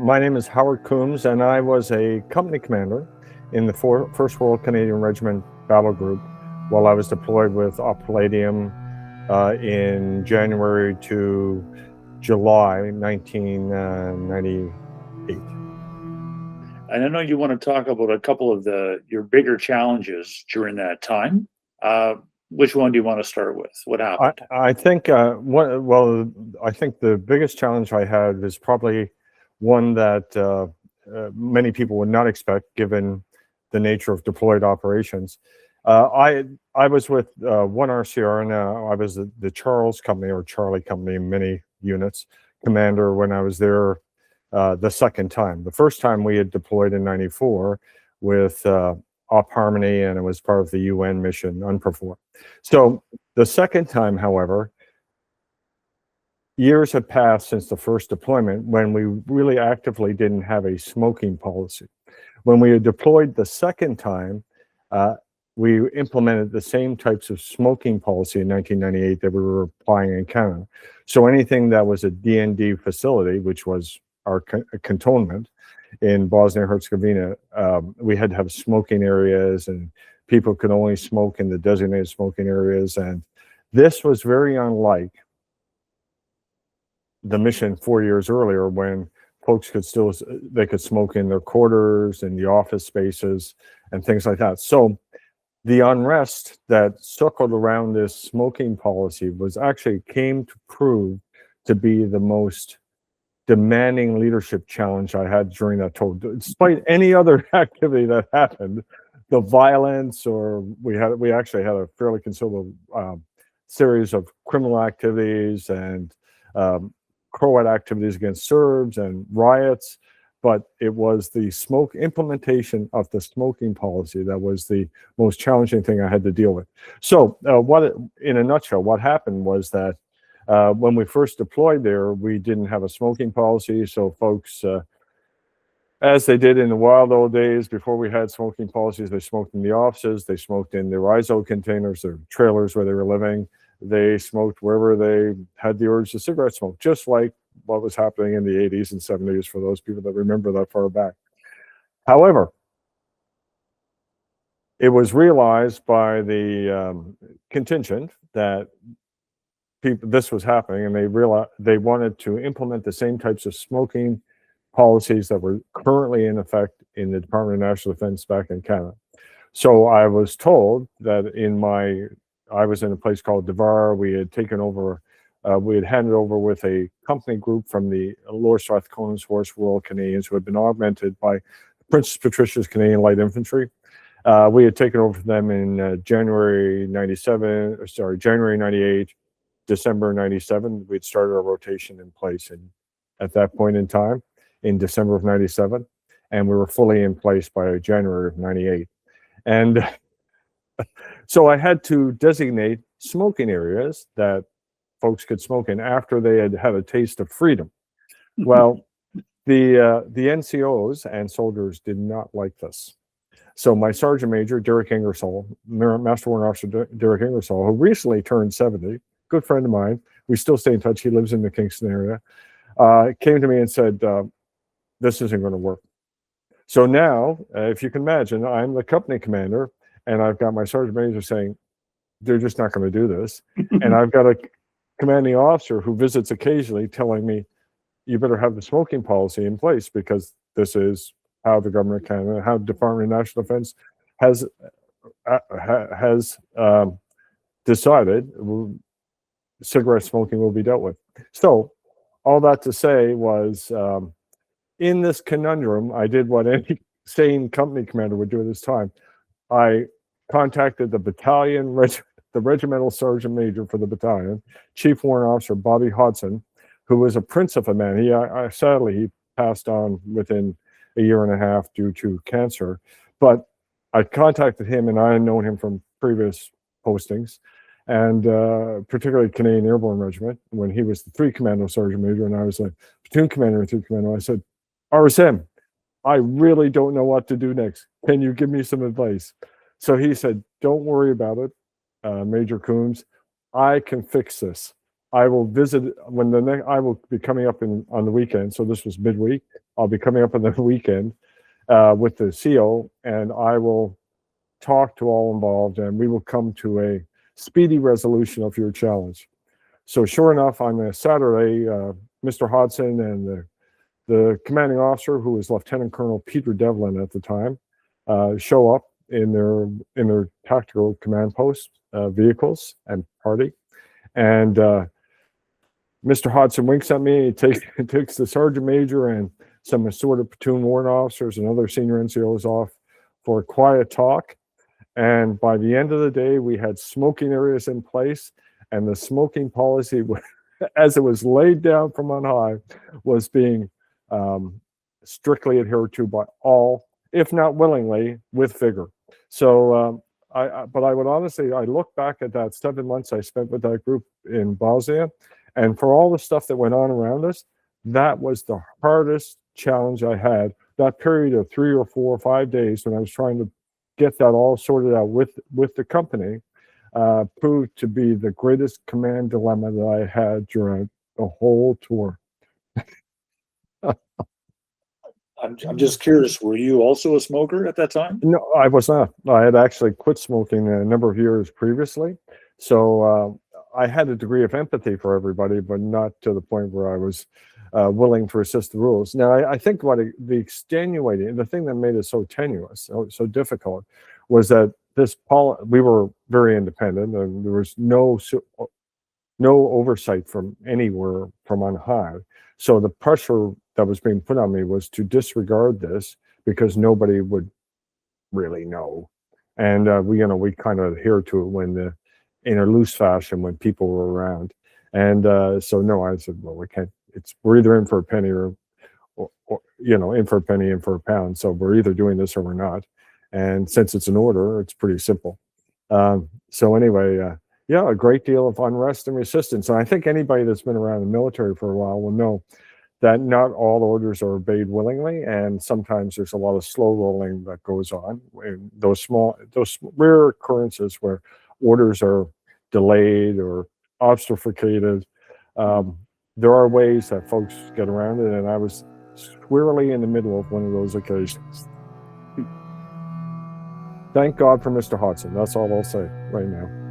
My name is Howard Coombs, and I was a company commander in the 1st World Canadian Regiment Battle Group while I was deployed with Op Palladium in January to July 1998. And I know you want to talk about a couple of your bigger challenges during that time. Which one do you want to start with? What happened? I think I think the biggest challenge I had is probably one that many people would not expect, given the nature of deployed operations. I was with 1 RCR, and I was the Charles Company, or Charlie Company, in many units, commander when I was there the second time. The first time we had deployed in '94 with Op Harmony, and it was part of the UN mission UNPROFOR. So the second time, however, years had passed since the first deployment when we really actively didn't have a smoking policy. When we had deployed the second time, we implemented the same types of smoking policy in 1998 that we were applying in Canada. So anything that was a DND facility, which was our cantonment in Bosnia and Herzegovina, we had to have smoking areas, and people could only smoke in the designated smoking areas. And this was very unlike the mission 4 years earlier, when folks could smoke in their quarters, in the office spaces, and things like that. So the unrest that circled around this smoking policy came to prove to be the most demanding leadership challenge I had during that tour. Despite any other activity that happened, the violence, or we actually had a fairly considerable series of criminal activities and Croat activities against Serbs and riots, but it was the implementation of the smoking policy that was the most challenging thing I had to deal with. So in a nutshell, what happened was that when we first deployed there, we didn't have a smoking policy. So folks, as they did in the wild old days before we had smoking policies, they smoked in the offices, they smoked in their ISO containers, their trailers where they were living. They smoked wherever they had the urge to cigarette smoke, just like what was happening in the 80s and 70s for those people that remember that far back. However, it was realized by the contingent that this was happening, and they wanted to implement the same types of smoking policies that were currently in effect in the Department of National Defense back in Canada. So I was told that I was in a place called Drvar. We had taken over, we had handed over with a company group from the Lower Strathcona's Horse Royal Canadians, who had been augmented by Princess Patricia's Canadian Light Infantry. We had taken over from them in January 98, December 97. We'd started our rotation in place at that point in time in December of 97, and we were fully in place by January of 98. And so I had to designate smoking areas that folks could smoke in after they had had a taste of freedom. Well, the NCOs and soldiers did not like this. So my Sergeant Major, Derek Ingersoll, Master Warrant Officer Derek Ingersoll, who recently turned 70, good friend of mine, we still stay in touch, he lives in the Kingston area, came to me and said, this isn't going to work. So now, if you can imagine, I'm the company commander, and I've got my Sergeant Major saying, they're just not going to do this. And I've got a commanding officer who visits occasionally telling me, you better have the smoking policy in place, because this is how the government of Canada, how the Department of National Defense has decided cigarette smoking will be dealt with. So all that to say was, in this conundrum, I did what any sane company commander would do at this time. I contacted the battalion, the regimental sergeant major for the battalion, Chief Warrant Officer Bobby Hodson, who was a prince of a man. Sadly, he passed on within a year and a half due to cancer. But I contacted him, and I had known him from previous postings, and particularly Canadian Airborne Regiment, when he was the 3 Commando Sergeant Major, and I was a platoon commander in 3 Commando. I said, RSM, I really don't know what to do next. Can you give me some advice? So he said, don't worry about it, Major Coombs. I can fix this. I will visit when I will be coming up on the weekend. So this was midweek. I'll be coming up on the weekend with the CO, and I will talk to all involved, and we will come to a speedy resolution of your challenge. So sure enough, on a Saturday, Mr. Hodson and the commanding officer, who was Lieutenant Colonel Peter Devlin at the time, show up in their tactical command post vehicles and party. And Mr. Hodson winks at me. He takes the sergeant major and some assorted platoon warrant officers and other senior NCOs off for a quiet talk. And by the end of the day, we had smoking areas in place, and the smoking policy, as it was laid down from on high, was being strictly adhered to by all, if not willingly, with vigor. So, but I would honestly, I look back at that 7 months I spent with that group in Bosnia, and for all the stuff that went on around us, that was the hardest challenge I had. That period of 3 or 4 or 5 days when I was trying to get that all sorted out with the company proved to be the greatest command dilemma that I had during the whole tour. I'm just curious, were you also a smoker at that time? No, I was not. I had actually quit smoking a number of years previously. So I had a degree of empathy for everybody, but not to the point where I was willing to resist the rules. Now, I think the extenuating, the thing that made it so tenuous, so difficult, was that we were very independent, and there was no oversight from anywhere from on high. So the pressure that was being put on me was to disregard this because nobody would really know. And we kind of adhered to it in a loose fashion when people were around. And so no, I said, well, we can't. We're either in for a penny or in for a penny, in for a pound. So we're either doing this or we're not. And since it's an order, it's pretty simple. So anyway, yeah, a great deal of unrest and resistance. And I think anybody that's been around the military for a while will know that not all orders are obeyed willingly, and sometimes there's a lot of slow rolling that goes on. And those rare occurrences where orders are delayed or obfuscated, there are ways that folks get around it, and I was squarely in the middle of one of those occasions. Thank God for Mr. Hodson. That's all I'll say right now.